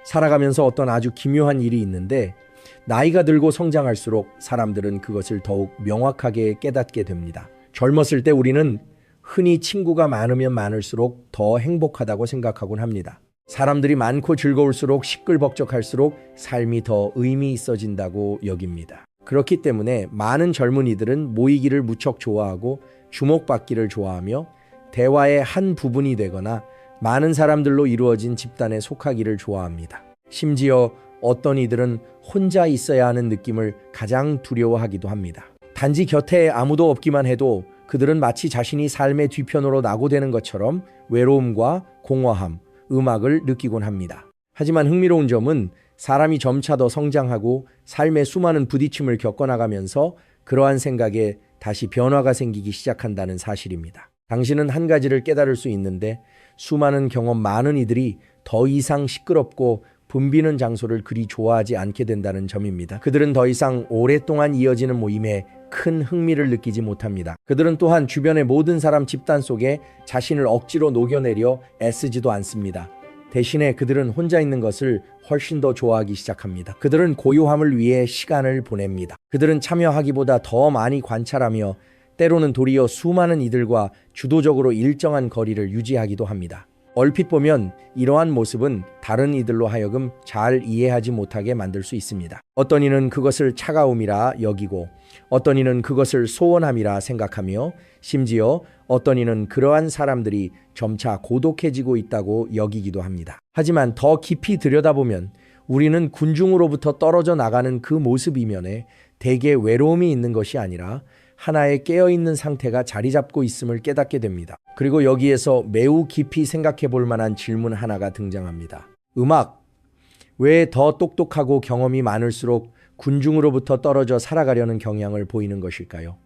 살아가면서 어떤 아주 기묘한 일이 있는데 나이가 들고 성장할수록 사람들은 그것을 더욱 명확하게 깨닫게 됩니다. 젊었을 때 우리는 흔히 친구가 많으면 많을수록 더 행복하다고 생각하곤 합니다. 사람들이 많고 즐거울수록 시끌벅적할수록 삶이 더 의미 있어진다고 여깁니다. 그렇기 때문에 많은 젊은이들은 모이기를 무척 좋아하고 주목받기를 좋아하며 대화의 한 부분이 되거나 많은 사람들로 이루어진 집단에 속하기를 좋아합니다. 심지어 어떤 이들은 혼자 있어야 하는 느낌을 가장 두려워하기도 합니다. 단지 곁에 아무도 없기만 해도 그들은 마치 자신이 삶의 뒤편으로 낙오되는 것처럼 외로움과 공허함, 음악을 느끼곤 합니다. 하지만 흥미로운 점은 사람이 점차 더 성장하고 삶의 수많은 부딪힘을 겪어나가면서 그러한 생각에 다시 변화가 생기기 시작한다는 사실입니다. 당신은 한 가지를 깨달을 수 있는데 수많은 경험 많은 이들이 더 이상 시끄럽고 붐비는 장소를 그리 좋아하지 않게 된다는 점입니다. 그들은 더 이상 오랫동안 이어지는 모임에 큰 흥미를 느끼지 못합니다. 그들은 또한 주변의 모든 사람 집단 속에 자신을 억지로 녹여내려 애쓰지도 않습니다. 대신에 그들은 혼자 있는 것을 훨씬 더 좋아하기 시작합니다. 그들은 고요함을 위해 시간을 보냅니다. 그들은 참여하기보다 더 많이 관찰하며 때로는 도리어 수많은 이들과 주도적으로 일정한 거리를 유지하기도 합니다. 얼핏 보면 이러한 모습은 다른 이들로 하여금 잘 이해하지 못하게 만들 수 있습니다. 어떤 이는 그것을 차가움이라 여기고 어떤 이는 그것을 소원함이라 생각하며 심지어 어떤 이는 그러한 사람들이 점차 고독해지고 있다고 여기기도 합니다. 하지만 더 깊이 들여다보면 우리는 군중으로부터 떨어져 나가는 그 모습 이면에 대개 외로움이 있는 것이 아니라 하나의 깨어있는 상태가 자리 잡고 있음을 깨닫게 됩니다. 그리고 여기에서 매우 깊이 생각해 볼 만한 질문 하나가 등장합니다. 음악, 왜 더 똑똑하고 경험이 많을수록 군중으로부터 떨어져 살아가려는 경향을 보이는 것일까요?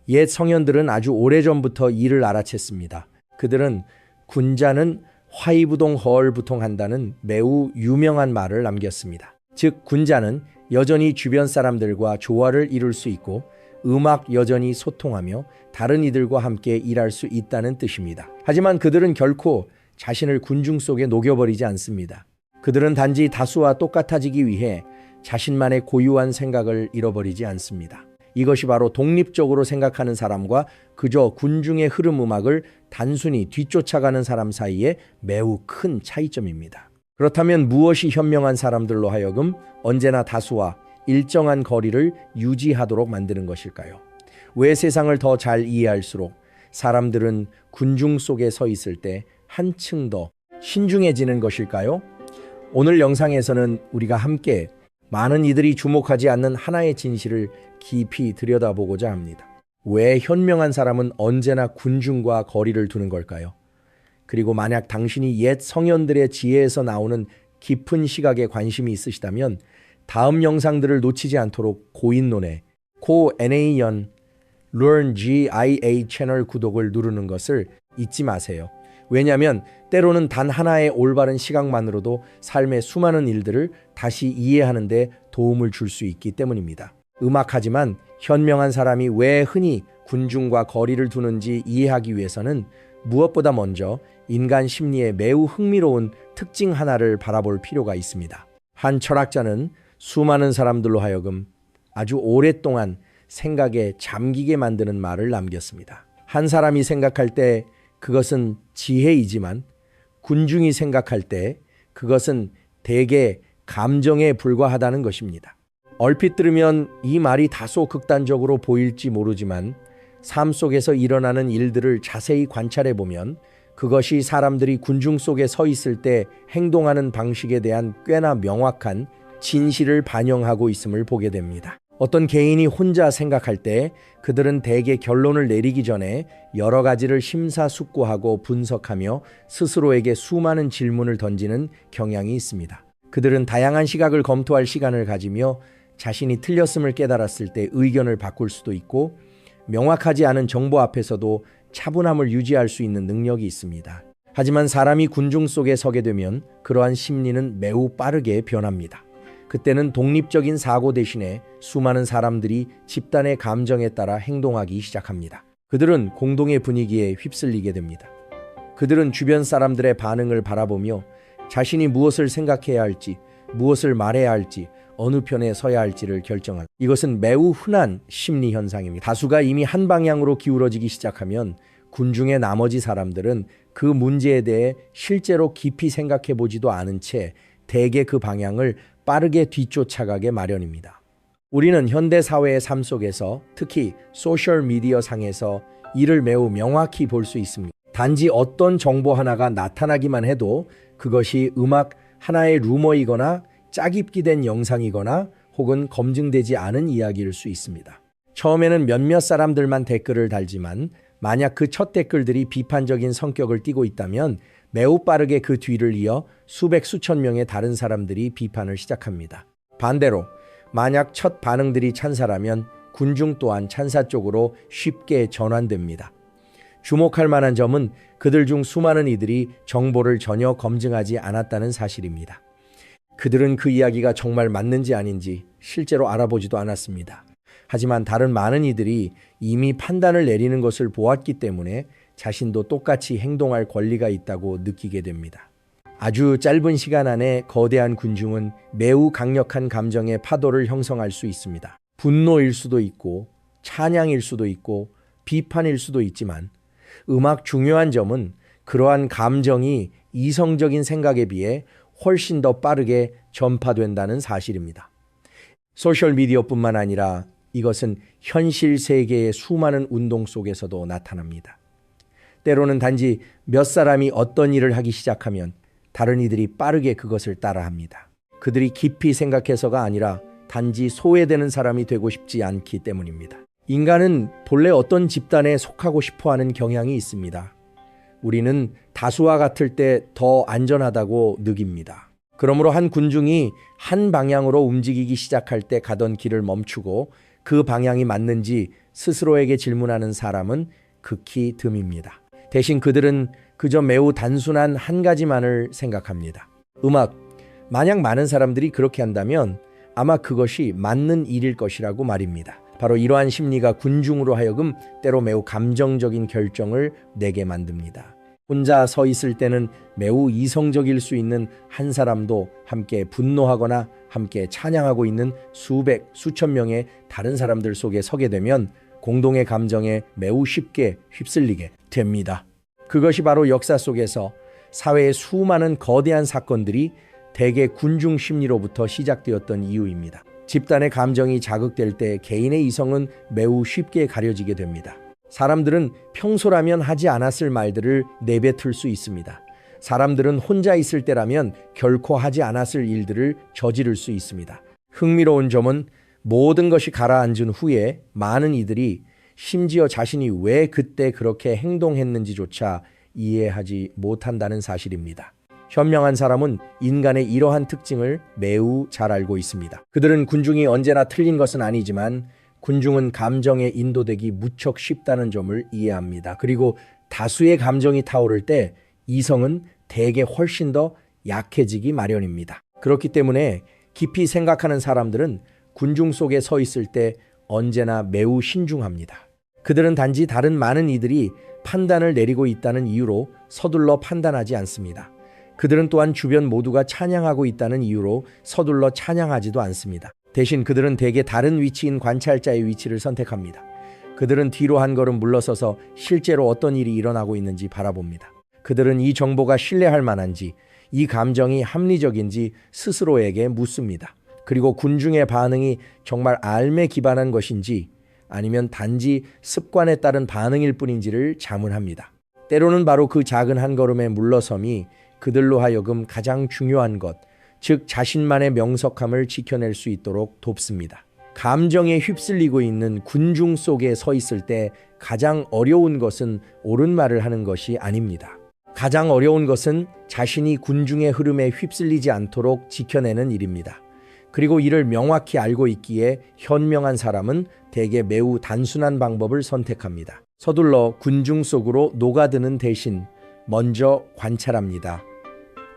옛 성현들은 아주 오래전부터 이를 알아챘습니다. 그들은 군자는 화이부동 허얼부통한다는 매우 유명한 말을 남겼습니다. 즉 군자는 여전히 주변 사람들과 조화를 이룰 수 있고 음악 여전히 소통하며 다른 이들과 함께 일할 수 있다는 뜻입니다. 하지만 그들은 결코 자신을 군중 속에 녹여버리지 않습니다. 그들은 단지 다수와 똑같아지기 위해 자신만의 고유한 생각을 잃어버리지 않습니다. 이것이 바로 독립적으로 생각하는 사람과 그저 군중의 흐름 음악을 단순히 뒤쫓아가는 사람 사이의 매우 큰 차이점입니다. 그렇다면 무엇이 현명한 사람들로 하여금 언제나 다수와 일정한 거리를 유지하도록 만드는 것일까요? 왜 세상을 더 잘 이해할수록 사람들은 군중 속에 서 있을 때 한층 더 신중해지는 것일까요? 오늘 영상에서는 우리가 함께 많은 이들이 주목하지 않는 하나의 진실을 깊이 들여다보고자 합니다. 왜 현명한 사람은 언제나 군중과 거리를 두는 걸까요? 그리고 만약 당신이 옛 성현들의 지혜에서 나오는 깊은 시각에 관심이 있으시다면 다음 영상들을 놓치지 않도록 고인론의 NA연 Learn GIA 채널 구독을 누르는 것을 잊지 마세요. 왜냐하면 때로는 단 하나의 올바른 시각만으로도 삶의 수많은 일들을 다시 이해하는 데 도움을 줄 수 있기 때문입니다. 음악하지만 현명한 사람이 왜 흔히 군중과 거리를 두는지 이해하기 위해서는 무엇보다 먼저 인간 심리의 매우 흥미로운 특징 하나를 바라볼 필요가 있습니다. 한 철학자는 수많은 사람들로 하여금 아주 오랫동안 생각에 잠기게 만드는 말을 남겼습니다. 한 사람이 생각할 때 그것은 지혜이지만 군중이 생각할 때 그것은 대개 감정에 불과하다는 것입니다. 얼핏 들으면 이 말이 다소 극단적으로 보일지 모르지만 삶 속에서 일어나는 일들을 자세히 관찰해 보면 그것이 사람들이 군중 속에 서 있을 때 행동하는 방식에 대한 꽤나 명확한 진실을 반영하고 있음을 보게 됩니다. 어떤 개인이 혼자 생각할 때 그들은 대개 결론을 내리기 전에 여러 가지를 심사숙고하고 분석하며 스스로에게 수많은 질문을 던지는 경향이 있습니다. 그들은 다양한 시각을 검토할 시간을 가지며 자신이 틀렸음을 깨달았을 때 의견을 바꿀 수도 있고 명확하지 않은 정보 앞에서도 차분함을 유지할 수 있는 능력이 있습니다. 하지만 사람이 군중 속에 서게 되면 그러한 심리는 매우 빠르게 변합니다. 그때는 독립적인 사고 대신에 수많은 사람들이 집단의 감정에 따라 행동하기 시작합니다. 그들은 공동의 분위기에 휩쓸리게 됩니다. 그들은 주변 사람들의 반응을 바라보며 자신이 무엇을 생각해야 할지, 무엇을 말해야 할지, 어느 편에 서야 할지를 결정할. 이것은 매우 흔한 심리 현상입니다. 다수가 이미 한 방향으로 기울어지기 시작하면 군중의 나머지 사람들은 그 문제에 대해 실제로 깊이 생각해 보지도 않은 채 대개 그 방향을 빠르게 뒤쫓아가게 마련입니다. 우리는 현대 사회의 삶 속에서 특히 소셜 미디어 상에서 이를 매우 명확히 볼 수 있습니다. 단지 어떤 정보 하나가 나타나기만 해도 그것이 음악 하나의 루머이거나 짜깁기 된 영상이거나 혹은 검증되지 않은 이야기일 수 있습니다. 처음에는 몇몇 사람들만 댓글을 달지만 만약 그 첫 댓글들이 비판적인 성격을 띠고 있다면 매우 빠르게 그 뒤를 이어 수백 수천 명의 다른 사람들이 비판을 시작합니다. 반대로 만약 첫 반응들이 찬사라면 군중 또한 찬사 쪽으로 쉽게 전환됩니다. 주목할 만한 점은 그들 중 수많은 이들이 정보를 전혀 검증하지 않았다는 사실입니다. 그들은 그 이야기가 정말 맞는지 아닌지 실제로 알아보지도 않았습니다. 하지만 다른 많은 이들이 이미 판단을 내리는 것을 보았기 때문에 자신도 똑같이 행동할 권리가 있다고 느끼게 됩니다. 아주 짧은 시간 안에 거대한 군중은 매우 강력한 감정의 파도를 형성할 수 있습니다. 분노일 수도 있고 찬양일 수도 있고 비판일 수도 있지만 음악 중요한 점은 그러한 감정이 이성적인 생각에 비해 훨씬 더 빠르게 전파된다는 사실입니다. 소셜미디어뿐만 아니라 이것은 현실 세계의 수많은 운동 속에서도 나타납니다. 때로는 단지 몇 사람이 어떤 일을 하기 시작하면 다른 이들이 빠르게 그것을 따라합니다. 그들이 깊이 생각해서가 아니라 단지 소외되는 사람이 되고 싶지 않기 때문입니다. 인간은 본래 어떤 집단에 속하고 싶어하는 경향이 있습니다. 우리는 다수와 같을 때 더 안전하다고 느낍니다. 그러므로 한 군중이 한 방향으로 움직이기 시작할 때 가던 길을 멈추고 그 방향이 맞는지 스스로에게 질문하는 사람은 극히 듬입니다. 대신 그들은 그저 매우 단순한 한 가지만을 생각합니다. 음악, 만약 많은 사람들이 그렇게 한다면 아마 그것이 맞는 일일 것이라고 말입니다. 바로 이러한 심리가 군중으로 하여금 때로 매우 감정적인 결정을 내게 만듭니다. 혼자 서 있을 때는 매우 이성적일 수 있는 한 사람도 함께 분노하거나 함께 찬양하고 있는 수백, 수천 명의 다른 사람들 속에 서게 되면 공동의 감정에 매우 쉽게 휩쓸리게 됩니다. 그것이 바로 역사 속에서 사회의 수많은 거대한 사건들이 대개 군중 심리로부터 시작되었던 이유입니다. 집단의 감정이 자극될 때 개인의 이성은 매우 쉽게 가려지게 됩니다. 사람들은 평소라면 하지 않았을 말들을 내뱉을 수 있습니다. 사람들은 혼자 있을 때라면 결코 하지 않았을 일들을 저지를 수 있습니다. 흥미로운 점은 모든 것이 가라앉은 후에 많은 이들이 심지어 자신이 왜 그때 그렇게 행동했는지조차 이해하지 못한다는 사실입니다. 현명한 사람은 인간의 이러한 특징을 매우 잘 알고 있습니다. 그들은 군중이 언제나 틀린 것은 아니지만 군중은 감정에 인도되기 무척 쉽다는 점을 이해합니다. 그리고 다수의 감정이 타오를 때 이성은 대개 훨씬 더 약해지기 마련입니다. 그렇기 때문에 깊이 생각하는 사람들은 군중 속에 서 있을 때 언제나 매우 신중합니다. 그들은 단지 다른 많은 이들이 판단을 내리고 있다는 이유로 서둘러 판단하지 않습니다. 그들은 또한 주변 모두가 찬양하고 있다는 이유로 서둘러 찬양하지도 않습니다. 대신 그들은 대개 다른 위치인 관찰자의 위치를 선택합니다. 그들은 뒤로 한 걸음 물러서서 실제로 어떤 일이 일어나고 있는지 바라봅니다. 그들은 이 정보가 신뢰할 만한지, 이 감정이 합리적인지 스스로에게 묻습니다. 그리고 군중의 반응이 정말 알매 기반한 것인지 아니면 단지 습관에 따른 반응일 뿐인지를 자문합니다. 때로는 바로 그 작은 한 걸음의 물러섬이 그들로 하여금 가장 중요한 것, 즉 자신만의 명석함을 지켜낼 수 있도록 돕습니다. 감정에 휩쓸리고 있는 군중 속에 서 있을 때 가장 어려운 것은 옳은 말을 하는 것이 아닙니다. 가장 어려운 것은 자신이 군중의 흐름에 휩쓸리지 않도록 지켜내는 일입니다. 그리고 이를 명확히 알고 있기에 현명한 사람은 대개 매우 단순한 방법을 선택합니다. 서둘러 군중 속으로 녹아드는 대신 먼저 관찰합니다.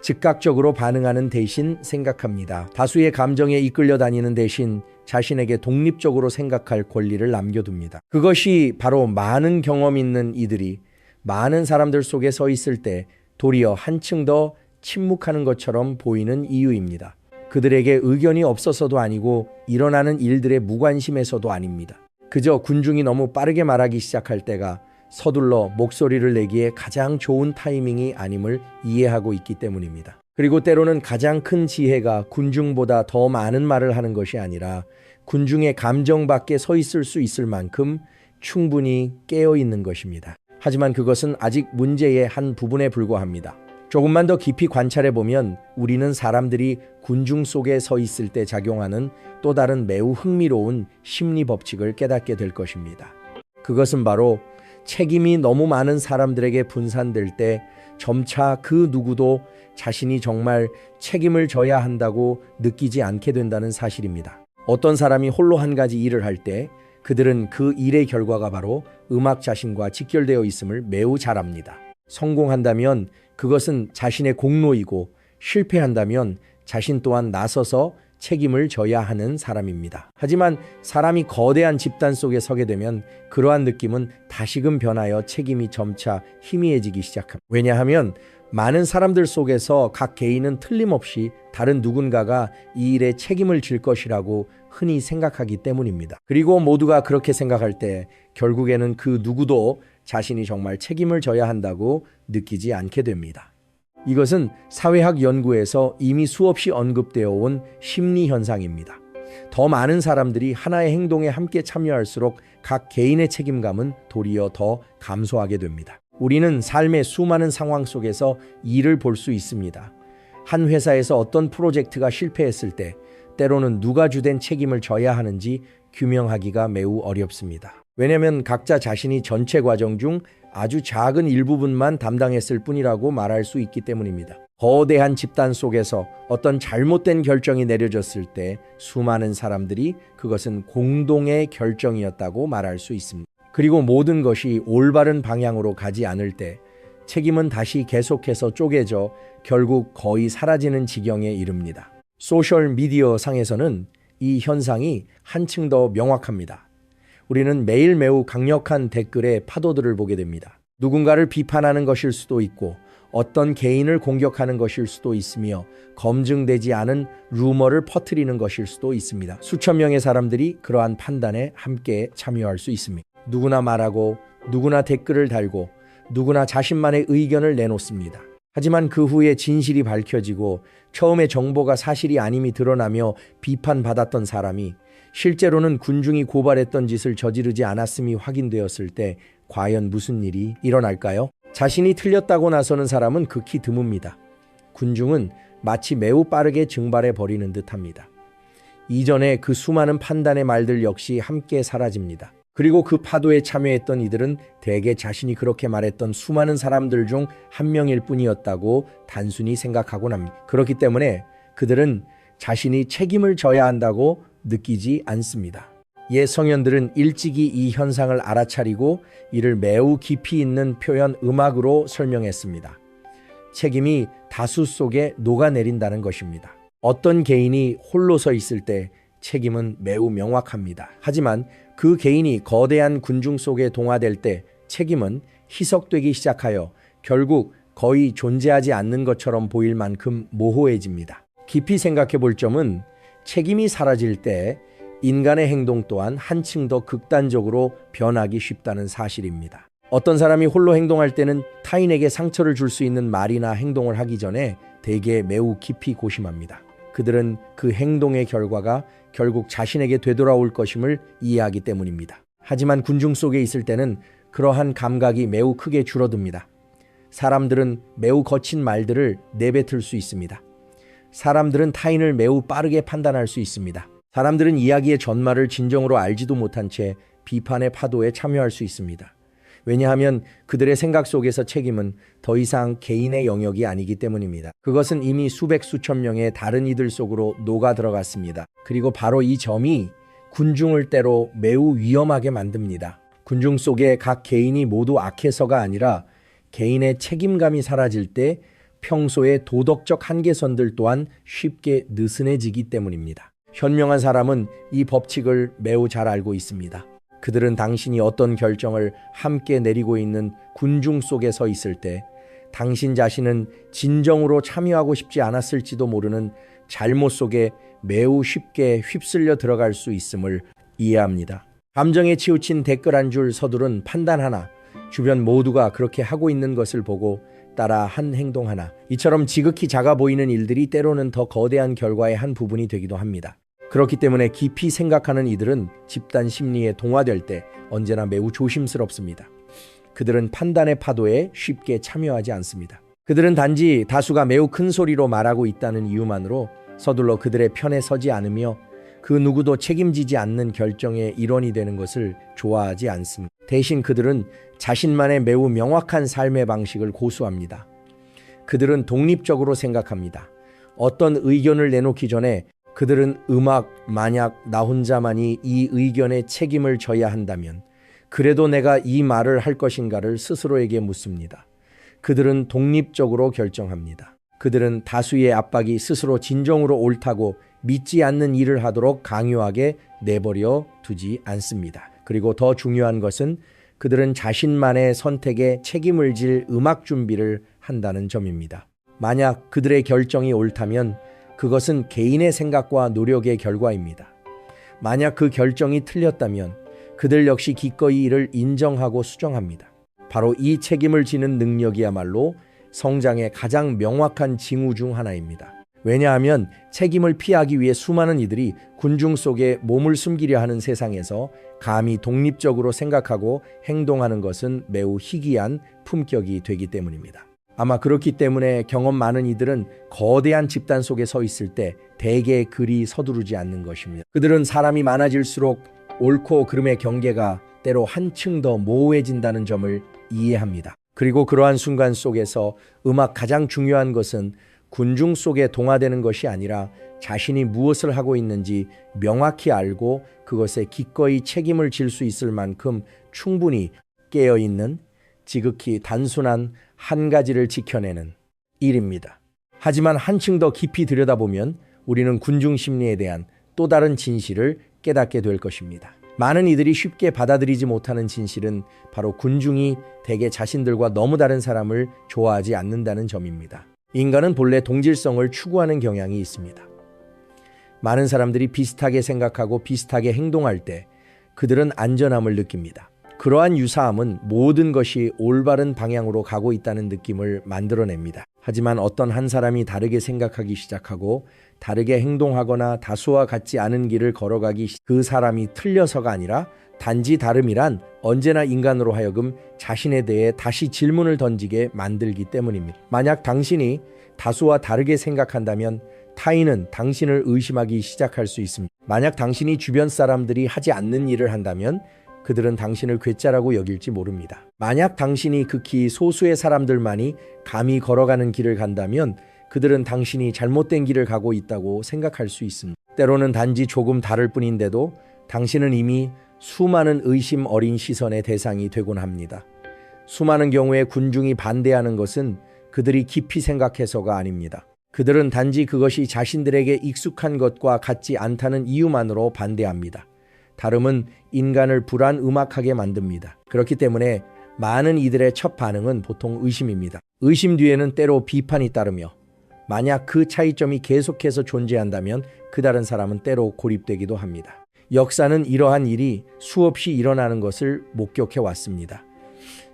즉각적으로 반응하는 대신 생각합니다. 다수의 감정에 이끌려 다니는 대신 자신에게 독립적으로 생각할 권리를 남겨둡니다. 그것이 바로 많은 경험 있는 이들이 많은 사람들 속에 서 있을 때 도리어 한층 더 침묵하는 것처럼 보이는 이유입니다. 그들에게 의견이 없어서도 아니고 일어나는 일들의 무관심에서도 아닙니다. 그저 군중이 너무 빠르게 말하기 시작할 때가 서둘러 목소리를 내기에 가장 좋은 타이밍이 아님을 이해하고 있기 때문입니다. 그리고 때로는 가장 큰 지혜가 군중보다 더 많은 말을 하는 것이 아니라 군중의 감정 밖에 서 있을 수 있을 만큼 충분히 깨어 있는 것입니다. 하지만 그것은 아직 문제의 한 부분에 불과합니다. 조금만 더 깊이 관찰해 보면 우리는 사람들이 군중 속에 서 있을 때 작용하는 또 다른 매우 흥미로운 심리 법칙을 깨닫게 될 것입니다. 그것은 바로 책임이 너무 많은 사람들에게 분산될 때 점차 그 누구도 자신이 정말 책임을 져야 한다고 느끼지 않게 된다는 사실입니다. 어떤 사람이 홀로 한 가지 일을 할 때 그들은 그 일의 결과가 바로 음악 자신과 직결되어 있음을 매우 잘 압니다. 성공한다면 그것은 자신의 공로이고 실패한다면 자신 또한 나서서 책임을 져야 하는 사람입니다. 하지만 사람이 거대한 집단 속에 서게 되면 그러한 느낌은 다시금 변하여 책임이 점차 희미해지기 시작합니다. 왜냐하면 많은 사람들 속에서 각 개인은 틀림없이 다른 누군가가 이 일에 책임을 질 것이라고 흔히 생각하기 때문입니다. 그리고 모두가 그렇게 생각할 때 결국에는 그 누구도 자신이 정말 책임을 져야 한다고 느끼지 않게 됩니다. 이것은 사회학 연구에서 이미 수없이 언급되어 온 심리 현상입니다. 더 많은 사람들이 하나의 행동에 함께 참여할수록 각 개인의 책임감은 도리어 더 감소하게 됩니다. 우리는 삶의 수많은 상황 속에서 이를 볼 수 있습니다. 한 회사에서 어떤 프로젝트가 실패했을 때 때로는 누가 주된 책임을 져야 하는지 규명하기가 매우 어렵습니다. 왜냐하면 각자 자신이 전체 과정 중 아주 작은 일부분만 담당했을 뿐이라고 말할 수 있기 때문입니다. 거대한 집단 속에서 어떤 잘못된 결정이 내려졌을 때 수많은 사람들이 그것은 공동의 결정이었다고 말할 수 있습니다. 그리고 모든 것이 올바른 방향으로 가지 않을 때 책임은 다시 계속해서 쪼개져 결국 거의 사라지는 지경에 이릅니다. 소셜 미디어 상에서는 이 현상이 한층 더 명확합니다. 우리는 매일 매우 강력한 댓글의 파도들을 보게 됩니다. 누군가를 비판하는 것일 수도 있고 어떤 개인을 공격하는 것일 수도 있으며 검증되지 않은 루머를 퍼뜨리는 것일 수도 있습니다. 수천 명의 사람들이 그러한 판단에 함께 참여할 수 있습니다. 누구나 말하고 누구나 댓글을 달고 누구나 자신만의 의견을 내놓습니다. 하지만 그 후에 진실이 밝혀지고 처음에 정보가 사실이 아님이 드러나며 비판받았던 사람이 실제로는 군중이 고발했던 짓을 저지르지 않았음이 확인되었을 때 과연 무슨 일이 일어날까요? 자신이 틀렸다고 나서는 사람은 극히 드뭅니다. 군중은 마치 매우 빠르게 증발해 버리는 듯합니다. 이전에 그 수많은 판단의 말들 역시 함께 사라집니다. 그리고 그 파도에 참여했던 이들은 대개 자신이 그렇게 말했던 수많은 사람들 중 한 명일 뿐이었다고 단순히 생각하곤 합니다. 그렇기 때문에 그들은 자신이 책임을 져야 한다고 느끼지 않습니다. 옛 성현들은 일찍이 이 현상을 알아차리고 이를 매우 깊이 있는 표현 음악으로 설명했습니다. 책임이 다수 속에 녹아내린다는 것입니다. 어떤 개인이 홀로 서 있을 때 책임은 매우 명확합니다. 하지만 그 개인이 거대한 군중 속에 동화될 때 책임은 희석되기 시작하여 결국 거의 존재하지 않는 것처럼 보일 만큼 모호해집니다. 깊이 생각해 볼 점은 책임이 사라질 때 인간의 행동 또한 한층 더 극단적으로 변하기 쉽다는 사실입니다. 어떤 사람이 홀로 행동할 때는 타인에게 상처를 줄 수 있는 말이나 행동을 하기 전에 대개 매우 깊이 고심합니다. 그들은 그 행동의 결과가 결국 자신에게 되돌아올 것임을 이해하기 때문입니다. 하지만 군중 속에 있을 때는 그러한 감각이 매우 크게 줄어듭니다. 사람들은 매우 거친 말들을 내뱉을 수 있습니다. 사람들은 타인을 매우 빠르게 판단할 수 있습니다. 사람들은 이야기의 전말을 진정으로 알지도 못한 채 비판의 파도에 참여할 수 있습니다. 왜냐하면 그들의 생각 속에서 책임은 더 이상 개인의 영역이 아니기 때문입니다. 그것은 이미 수백 수천 명의 다른 이들 속으로 녹아 들어갔습니다. 그리고 바로 이 점이 군중을 때로 매우 위험하게 만듭니다. 군중 속에 각 개인이 모두 악해서가 아니라 개인의 책임감이 사라질 때 평소의 도덕적 한계선들 또한 쉽게 느슨해지기 때문입니다. 현명한 사람은 이 법칙을 매우 잘 알고 있습니다. 그들은 당신이 어떤 결정을 함께 내리고 있는 군중 속에 서 있을 때 당신 자신은 진정으로 참여하고 싶지 않았을지도 모르는 잘못 속에 매우 쉽게 휩쓸려 들어갈 수 있음을 이해합니다. 감정에 치우친 댓글 한 줄 서두른 판단 하나, 주변 모두가 그렇게 하고 있는 것을 보고 따라 한 행동 하나, 이처럼 지극히 작아 보이는 일들이 때로는 더 거대한 결과의 한 부분이 되기도 합니다. 그렇기 때문에 깊이 생각하는 이들은 집단 심리에 동화될 때 언제나 매우 조심스럽습니다. 그들은 판단의 파도에 쉽게 참여하지 않습니다. 그들은 단지 다수가 매우 큰 소리로 말하고 있다는 이유만으로 서둘러 그들의 편에 서지 않으며 그 누구도 책임지지 않는 결정의 일원이 되는 것을 좋아하지 않습니다. 대신 그들은 자신만의 매우 명확한 삶의 방식을 고수합니다. 그들은 독립적으로 생각합니다. 어떤 의견을 내놓기 전에 그들은 만약 나 혼자만이 이 의견에 책임을 져야 한다면 그래도 내가 이 말을 할 것인가를 스스로에게 묻습니다. 그들은 독립적으로 결정합니다. 그들은 다수의 압박이 스스로 진정으로 옳다고 믿지 않는 일을 하도록 강요하게 내버려 두지 않습니다. 그리고 더 중요한 것은 그들은 자신만의 선택에 책임을 질 음악 준비를 한다는 점입니다. 만약 그들의 결정이 옳다면 그것은 개인의 생각과 노력의 결과입니다. 만약 그 결정이 틀렸다면 그들 역시 기꺼이 이를 인정하고 수정합니다. 바로 이 책임을 지는 능력이야말로 성장의 가장 명확한 징후 중 하나입니다. 왜냐하면 책임을 피하기 위해 수많은 이들이 군중 속에 몸을 숨기려 하는 세상에서 감히 독립적으로 생각하고 행동하는 것은 매우 희귀한 품격이 되기 때문입니다. 아마 그렇기 때문에 경험 많은 이들은 거대한 집단 속에 서 있을 때 대개 그리 서두르지 않는 것입니다. 그들은 사람이 많아질수록 옳고 그름의 경계가 때로 한층 더 모호해진다는 점을 이해합니다. 그리고 그러한 순간 속에서 가장 중요한 것은 군중 속에 동화되는 것이 아니라 자신이 무엇을 하고 있는지 명확히 알고 그것에 기꺼이 책임을 질 수 있을 만큼 충분히 깨어있는 지극히 단순한 한 가지를 지켜내는 일입니다. 하지만 한층 더 깊이 들여다보면 우리는 군중 심리에 대한 또 다른 진실을 깨닫게 될 것입니다. 많은 이들이 쉽게 받아들이지 못하는 진실은 바로 군중이 대개 자신들과 너무 다른 사람을 좋아하지 않는다는 점입니다. 인간은 본래 동질성을 추구하는 경향이 있습니다. 많은 사람들이 비슷하게 생각하고 비슷하게 행동할 때 그들은 안전함을 느낍니다. 그러한 유사함은 모든 것이 올바른 방향으로 가고 있다는 느낌을 만들어냅니다. 하지만 어떤 한 사람이 다르게 생각하기 시작하고 다르게 행동하거나 다수와 같지 않은 길을 걸어가기 그 사람이 틀려서가 아니라 단지 다름이란 언제나 인간으로 하여금 자신에 대해 다시 질문을 던지게 만들기 때문입니다. 만약 당신이 다수와 다르게 생각한다면 타인은 당신을 의심하기 시작할 수 있습니다. 만약 당신이 주변 사람들이 하지 않는 일을 한다면 그들은 당신을 괴짜라고 여길지 모릅니다. 만약 당신이 극히 소수의 사람들만이 감히 걸어가는 길을 간다면 그들은 당신이 잘못된 길을 가고 있다고 생각할 수 있습니다. 때로는 단지 조금 다를 뿐인데도 당신은 이미 수많은 의심 어린 시선의 대상이 되곤 합니다. 수많은 경우에 군중이 반대하는 것은 그들이 깊이 생각해서가 아닙니다. 그들은 단지 그것이 자신들에게 익숙한 것과 같지 않다는 이유만으로 반대합니다. 다름은 인간을 불안음악하게 만듭니다. 그렇기 때문에 많은 이들의 첫 반응은 보통 의심입니다. 의심 뒤에는 때로 비판이 따르며 만약 그 차이점이 계속해서 존재한다면 그 다른 사람은 때로 고립되기도 합니다. 역사는 이러한 일이 수없이 일어나는 것을 목격해 왔습니다.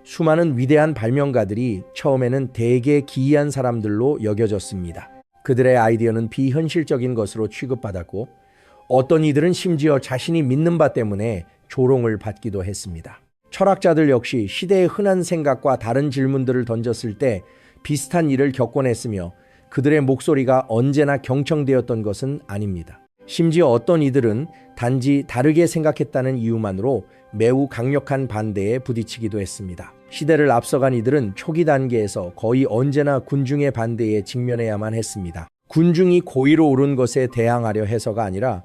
수많은 위대한 발명가들이 처음에는 대개 기이한 사람들로 여겨졌습니다. 그들의 아이디어는 비현실적인 것으로 취급받았고 어떤 이들은 심지어 자신이 믿는 바 때문에 조롱을 받기도 했습니다. 철학자들 역시 시대의 흔한 생각과 다른 질문들을 던졌을 때 비슷한 일을 겪곤 했으며 그들의 목소리가 언제나 경청되었던 것은 아닙니다. 심지어 어떤 이들은 단지 다르게 생각했다는 이유만으로 매우 강력한 반대에 부딪히기도 했습니다. 시대를 앞서간 이들은 초기 단계에서 거의 언제나 군중의 반대에 직면해야만 했습니다. 군중이 고의로 옳은 것에 대항하려 해서가 아니라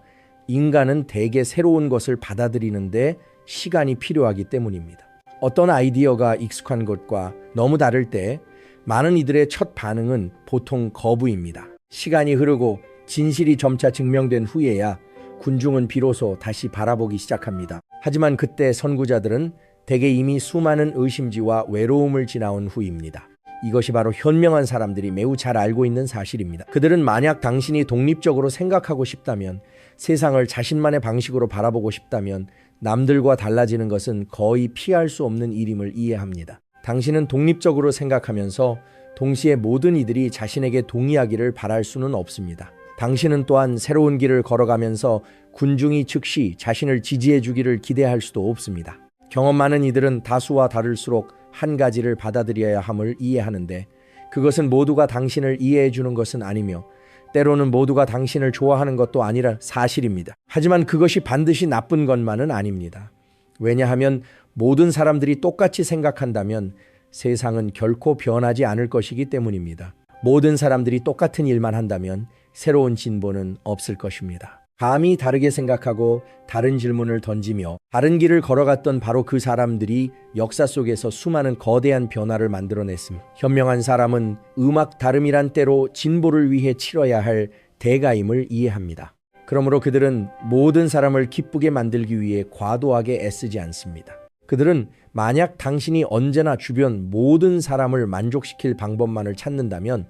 인간은 대개 새로운 것을 받아들이는데 시간이 필요하기 때문입니다. 어떤 아이디어가 익숙한 것과 너무 다를 때 많은 이들의 첫 반응은 보통 거부입니다. 시간이 흐르고 진실이 점차 증명된 후에야 군중은 비로소 다시 바라보기 시작합니다. 하지만 그때 선구자들은 대개 이미 수많은 의심지와 외로움을 지나온 후입니다. 이것이 바로 현명한 사람들이 매우 잘 알고 있는 사실입니다. 그들은 만약 당신이 독립적으로 생각하고 싶다면, 세상을 자신만의 방식으로 바라보고 싶다면 남들과 달라지는 것은 거의 피할 수 없는 일임을 이해합니다. 당신은 독립적으로 생각하면서 동시에 모든 이들이 자신에게 동의하기를 바랄 수는 없습니다. 당신은 또한 새로운 길을 걸어가면서 군중이 즉시 자신을 지지해 주기를 기대할 수도 없습니다. 경험 많은 이들은 다수와 다를수록 한 가지를 받아들여야 함을 이해하는데, 그것은 모두가 당신을 이해해 주는 것은 아니며 때로는 모두가 당신을 좋아하는 것도 아니라 사실입니다. 하지만 그것이 반드시 나쁜 것만은 아닙니다. 왜냐하면 모든 사람들이 똑같이 생각한다면 세상은 결코 변하지 않을 것이기 때문입니다. 모든 사람들이 똑같은 일만 한다면 새로운 진보는 없을 것입니다. 감히 다르게 생각하고 다른 질문을 던지며 다른 길을 걸어갔던 바로 그 사람들이 역사 속에서 수많은 거대한 변화를 만들어냈습니다. 현명한 사람은 음악 다름이란 때로 진보를 위해 치러야 할 대가임을 이해합니다. 그러므로 그들은 모든 사람을 기쁘게 만들기 위해 과도하게 애쓰지 않습니다. 그들은 만약 당신이 언제나 주변 모든 사람을 만족시킬 방법만을 찾는다면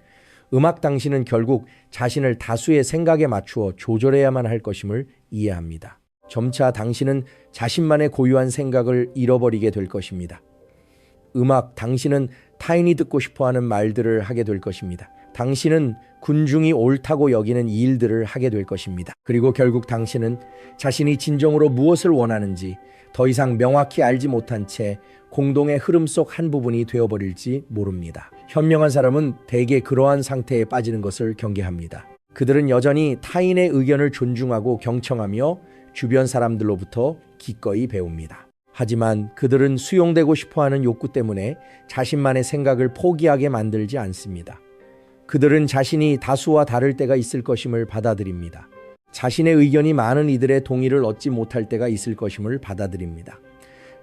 음악 당신은 결국 자신을 다수의 생각에 맞추어 조절해야만 할 것임을 이해합니다. 점차 당신은 자신만의 고유한 생각을 잃어버리게 될 것입니다. 음악 당신은 타인이 듣고 싶어하는 말들을 하게 될 것입니다. 당신은 군중이 옳다고 여기는 일들을 하게 될 것입니다. 그리고 결국 당신은 자신이 진정으로 무엇을 원하는지 더 이상 명확히 알지 못한 채 공동의 흐름 속 한 부분이 되어버릴지 모릅니다. 현명한 사람은 대개 그러한 상태에 빠지는 것을 경계합니다. 그들은 여전히 타인의 의견을 존중하고 경청하며 주변 사람들로부터 기꺼이 배웁니다. 하지만 그들은 수용되고 싶어하는 욕구 때문에 자신만의 생각을 포기하게 만들지 않습니다. 그들은 자신이 다수와 다를 때가 있을 것임을 받아들입니다. 자신의 의견이 많은 이들의 동의를 얻지 못할 때가 있을 것임을 받아들입니다.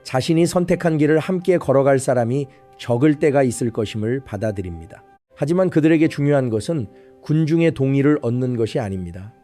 자신이 선택한 길을 함께 걸어갈 사람이 적을 때가 있을 것임을 받아들입니다. 하지만 그들에게 중요한 것은 군중의 동의를 얻는 것이 아닙니다.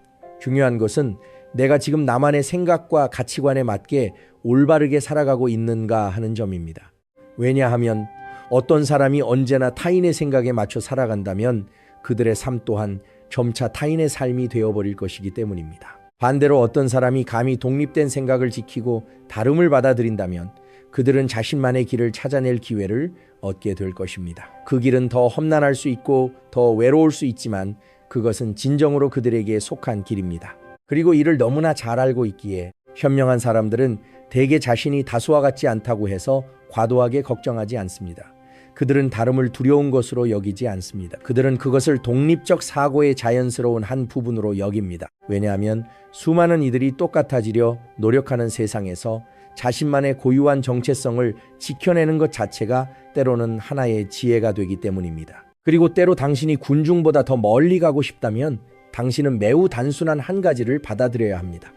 중요한 것은 내가 지금 나만의 생각과 가치관에 맞게 올바르게 살아가고 있는가 하는 점입니다. 왜냐하면 어떤 사람이 언제나 타인의 생각에 맞춰 살아간다면 그들의 삶 또한 점차 타인의 삶이 되어버릴 것이기 때문입니다. 반대로 어떤 사람이 감히 독립된 생각을 지키고 다름을 받아들인다면 그들은 자신만의 길을 찾아낼 기회를 얻게 될 것입니다. 그 길은 더 험난할 수 있고 더 외로울 수 있지만 그것은 진정으로 그들에게 속한 길입니다. 그리고 이를 너무나 잘 알고 있기에 현명한 사람들은 대개 자신이 다수와 같지 않다고 해서 과도하게 걱정하지 않습니다. 그들은 다름을 두려운 것으로 여기지 않습니다. 그들은 그것을 독립적 사고의 자연스러운 한 부분으로 여깁니다. 왜냐하면 수많은 이들이 똑같아지려 노력하는 세상에서 자신만의 고유한 정체성을 지켜내는 것 자체가 때로는 하나의 지혜가 되기 때문입니다. 그리고 때로 당신이 군중보다 더 멀리 가고 싶다면 당신은 매우 단순한 한 가지를 받아들여야 합니다.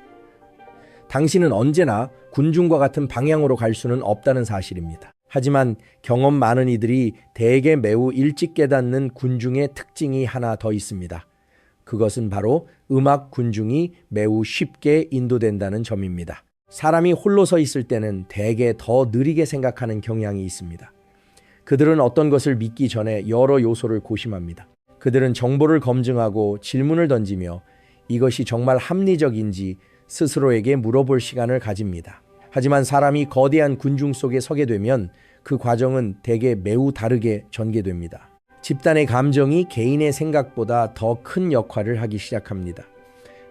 당신은 언제나 군중과 같은 방향으로 갈 수는 없다는 사실입니다. 하지만 경험 많은 이들이 대개 매우 일찍 깨닫는 군중의 특징이 하나 더 있습니다. 그것은 바로 음악 군중이 매우 쉽게 인도된다는 점입니다. 사람이 홀로 서 있을 때는 대개 더 느리게 생각하는 경향이 있습니다. 그들은 어떤 것을 믿기 전에 여러 요소를 고심합니다. 그들은 정보를 검증하고 질문을 던지며 이것이 정말 합리적인지 스스로에게 물어볼 시간을 가집니다. 하지만 사람이 거대한 군중 속에 서게 되면 그 과정은 대개 매우 다르게 전개됩니다. 집단의 감정이 개인의 생각보다 더 큰 역할을 하기 시작합니다.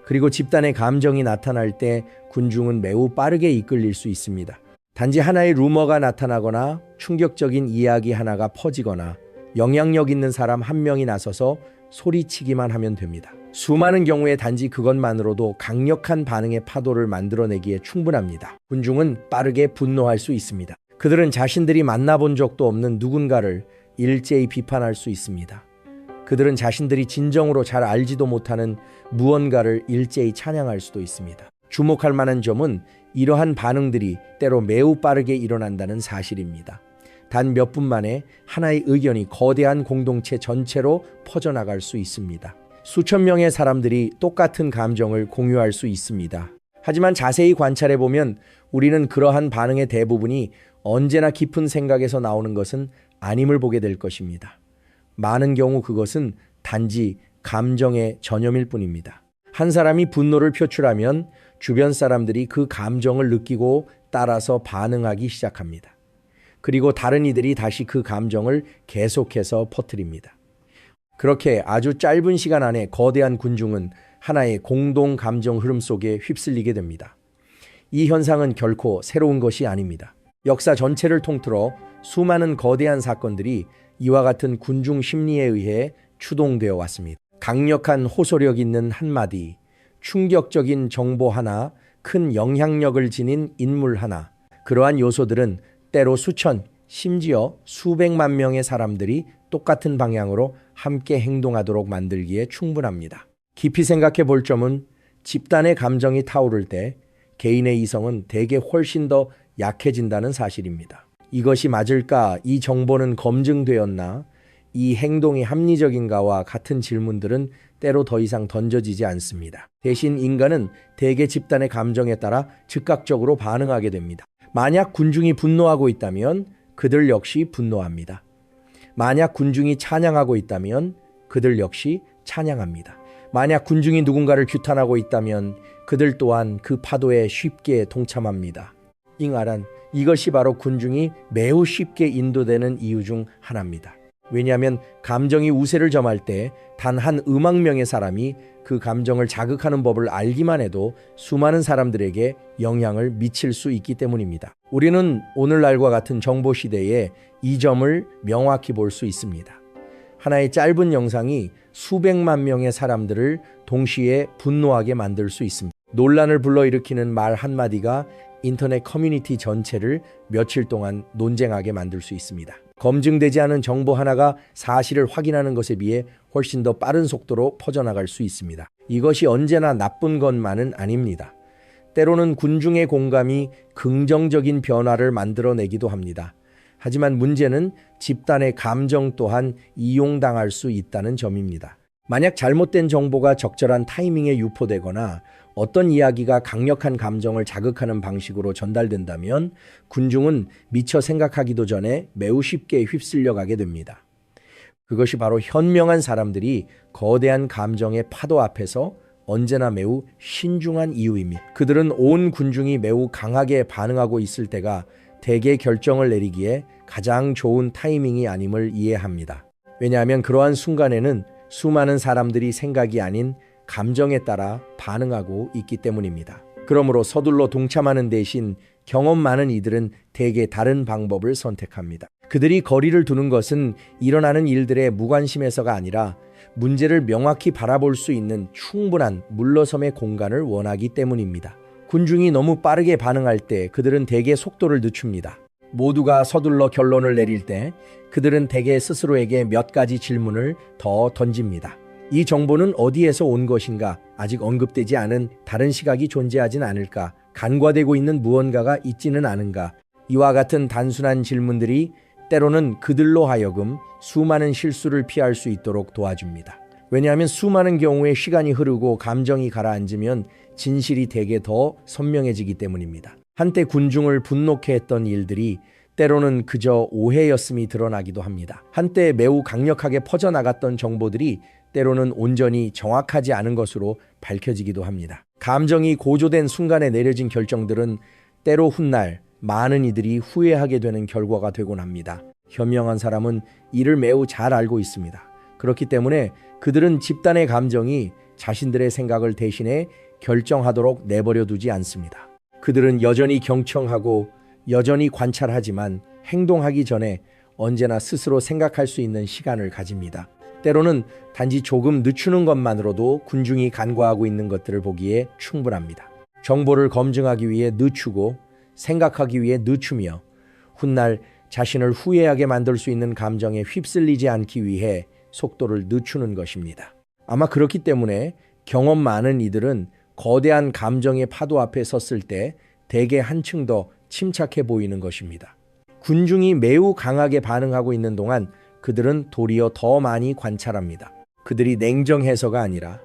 그리고 집단의 감정이 나타날 때 군중은 매우 빠르게 이끌릴 수 있습니다. 단지 하나의 루머가 나타나거나 충격적인 이야기 하나가 퍼지거나 영향력 있는 사람 한 명이 나서서 소리치기만 하면 됩니다. 수많은 경우에 단지 그것만으로도 강력한 반응의 파도를 만들어내기에 충분합니다. 군중은 빠르게 분노할 수 있습니다. 그들은 자신들이 만나본 적도 없는 누군가를 일제히 비판할 수 있습니다. 그들은 자신들이 진정으로 잘 알지도 못하는 무언가를 일제히 찬양할 수도 있습니다. 주목할 만한 점은 이러한 반응들이 때로 매우 빠르게 일어난다는 사실입니다. 단 몇 분 만에 하나의 의견이 거대한 공동체 전체로 퍼져나갈 수 있습니다. 수천 명의 사람들이 똑같은 감정을 공유할 수 있습니다. 하지만 자세히 관찰해보면 우리는 그러한 반응의 대부분이 언제나 깊은 생각에서 나오는 것은 아님을 보게 될 것입니다. 많은 경우 그것은 단지 감정의 전염일 뿐입니다. 한 사람이 분노를 표출하면 주변 사람들이 그 감정을 느끼고 따라서 반응하기 시작합니다. 그리고 다른 이들이 다시 그 감정을 계속해서 퍼뜨립니다. 그렇게 아주 짧은 시간 안에 거대한 군중은 하나의 공동 감정 흐름 속에 휩쓸리게 됩니다. 이 현상은 결코 새로운 것이 아닙니다. 역사 전체를 통틀어 수많은 거대한 사건들이 이와 같은 군중 심리에 의해 추동되어 왔습니다. 강력한 호소력 있는 한마디, 충격적인 정보 하나, 큰 영향력을 지닌 인물 하나, 그러한 요소들은 때로 수천, 심지어 수백만 명의 사람들이 똑같은 방향으로 함께 행동하도록 만들기에 충분합니다. 깊이 생각해 볼 점은 집단의 감정이 타오를 때 개인의 이성은 대개 훨씬 더 약해진다는 사실입니다. 이것이 맞을까? 이 정보는 검증되었나? 이 행동이 합리적인가와 같은 질문들은 때로 더 이상 던져지지 않습니다. 대신 인간은 대개 집단의 감정에 따라 즉각적으로 반응하게 됩니다. 만약 군중이 분노하고 있다면 그들 역시 분노합니다. 만약 군중이 찬양하고 있다면 그들 역시 찬양합니다. 만약 군중이 누군가를 규탄하고 있다면 그들 또한 그 파도에 쉽게 동참합니다. 잉아란, 이것이 바로 군중이 매우 쉽게 인도되는 이유 중 하나입니다. 왜냐하면 감정이 우세를 점할 때 단 한 음악 명의 사람이 그 감정을 자극하는 법을 알기만 해도 수많은 사람들에게 영향을 미칠 수 있기 때문입니다. 우리는 오늘날과 같은 정보 시대에 이 점을 명확히 볼 수 있습니다. 하나의 짧은 영상이 수백만 명의 사람들을 동시에 분노하게 만들 수 있습니다. 논란을 불러일으키는 말 한마디가 인터넷 커뮤니티 전체를 며칠 동안 논쟁하게 만들 수 있습니다. 검증되지 않은 정보 하나가 사실을 확인하는 것에 비해 훨씬 더 빠른 속도로 퍼져나갈 수 있습니다. 이것이 언제나 나쁜 것만은 아닙니다. 때로는 군중의 공감이 긍정적인 변화를 만들어내기도 합니다. 하지만 문제는 집단의 감정 또한 이용당할 수 있다는 점입니다. 만약 잘못된 정보가 적절한 타이밍에 유포되거나 어떤 이야기가 강력한 감정을 자극하는 방식으로 전달된다면 군중은 미처 생각하기도 전에 매우 쉽게 휩쓸려 가게 됩니다. 그것이 바로 현명한 사람들이 거대한 감정의 파도 앞에서 언제나 매우 신중한 이유입니다. 그들은 온 군중이 매우 강하게 반응하고 있을 때가 대개 결정을 내리기에 가장 좋은 타이밍이 아님을 이해합니다. 왜냐하면 그러한 순간에는 수많은 사람들이 생각이 아닌 감정에 따라 반응하고 있기 때문입니다. 그러므로 서둘러 동참하는 대신 경험 많은 이들은 대개 다른 방법을 선택합니다. 그들이 거리를 두는 것은 일어나는 일들의 무관심에서가 아니라 문제를 명확히 바라볼 수 있는 충분한 물러섬의 공간을 원하기 때문입니다. 군중이 너무 빠르게 반응할 때 그들은 대개 속도를 늦춥니다. 모두가 서둘러 결론을 내릴 때 그들은 대개 스스로에게 몇 가지 질문을 더 던집니다. 이 정보는 어디에서 온 것인가? 아직 언급되지 않은 다른 시각이 존재하진 않을까? 간과되고 있는 무언가가 있지는 않은가? 이와 같은 단순한 질문들이 때로는 그들로 하여금 수많은 실수를 피할 수 있도록 도와줍니다. 왜냐하면 수많은 경우에 시간이 흐르고 감정이 가라앉으면 진실이 대개 더 선명해지기 때문입니다. 한때 군중을 분노케 했던 일들이 때로는 그저 오해였음이 드러나기도 합니다. 한때 매우 강력하게 퍼져나갔던 정보들이 때로는 온전히 정확하지 않은 것으로 밝혀지기도 합니다. 감정이 고조된 순간에 내려진 결정들은 때로 훗날 많은 이들이 후회하게 되는 결과가 되곤 합니다. 현명한 사람은 이를 매우 잘 알고 있습니다. 그렇기 때문에 그들은 집단의 감정이 자신들의 생각을 대신해 결정하도록 내버려 두지 않습니다. 그들은 여전히 경청하고 여전히 관찰하지만 행동하기 전에 언제나 스스로 생각할 수 있는 시간을 가집니다. 때로는 단지 조금 늦추는 것만으로도 군중이 간과하고 있는 것들을 보기에 충분합니다. 정보를 검증하기 위해 늦추고 생각하기 위해 늦추며 훗날 자신을 후회하게 만들 수 있는 감정에 휩쓸리지 않기 위해 속도를 늦추는 것입니다. 아마 그렇기 때문에 경험 많은 이들은 거대한 감정의 파도 앞에 섰을 때 대개 한층 더 침착해 보이는 것입니다. 군중이 매우 강하게 반응하고 있는 동안 그들은 도리어 더 많이 관찰합니다. 그들이 냉정해서가 아니라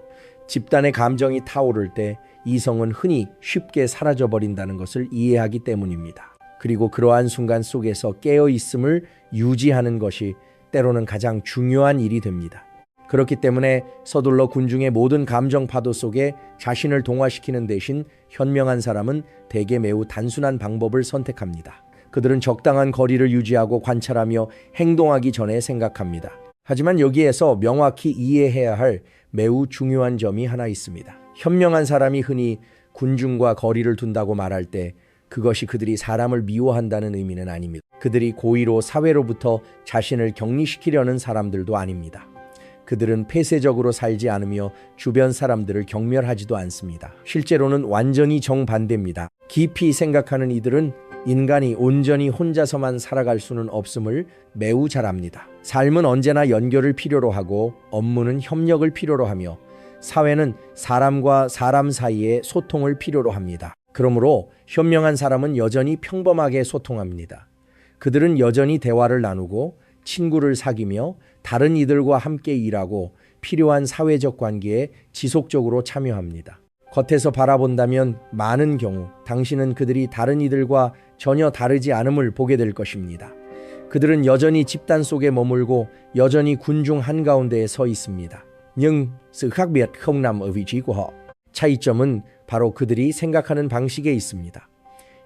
집단의 감정이 타오를 때 이성은 흔히 쉽게 사라져버린다는 것을 이해하기 때문입니다. 그리고 그러한 순간 속에서 깨어있음을 유지하는 것이 때로는 가장 중요한 일이 됩니다. 그렇기 때문에 서둘러 군중의 모든 감정 파도 속에 자신을 동화시키는 대신 현명한 사람은 대개 매우 단순한 방법을 선택합니다. 그들은 적당한 거리를 유지하고 관찰하며 행동하기 전에 생각합니다. 하지만 여기에서 명확히 이해해야 할 매우 중요한 점이 하나 있습니다. 현명한 사람이 흔히 군중과 거리를 둔다고 말할 때 그것이 그들이 사람을 미워한다는 의미는 아닙니다. 그들이 고의로 사회로부터 자신을 격리시키려는 사람들도 아닙니다. 그들은 폐쇄적으로 살지 않으며 주변 사람들을 경멸하지도 않습니다. 실제로는 완전히 정반대입니다. 깊이 생각하는 이들은 인간이 온전히 혼자서만 살아갈 수는 없음을 매우 잘 압니다. 삶은 언제나 연결을 필요로 하고 업무는 협력을 필요로 하며 사회는 사람과 사람 사이의 소통을 필요로 합니다. 그러므로 현명한 사람은 여전히 평범하게 소통합니다. 그들은 여전히 대화를 나누고 친구를 사귀며 다른 이들과 함께 일하고 필요한 사회적 관계에 지속적으로 참여합니다. 겉에서 바라본다면 많은 경우 당신은 그들이 다른 이들과 전혀 다르지 않음을 보게 될 것입니다. 그들은 여전히 집단 속에 머물고 여전히 군중 한가운데에 서 있습니다. Nhưng sự khác biệt không nằm ở vị trí của họ. 차이점은 바로 그들이 생각하는 방식에 있습니다.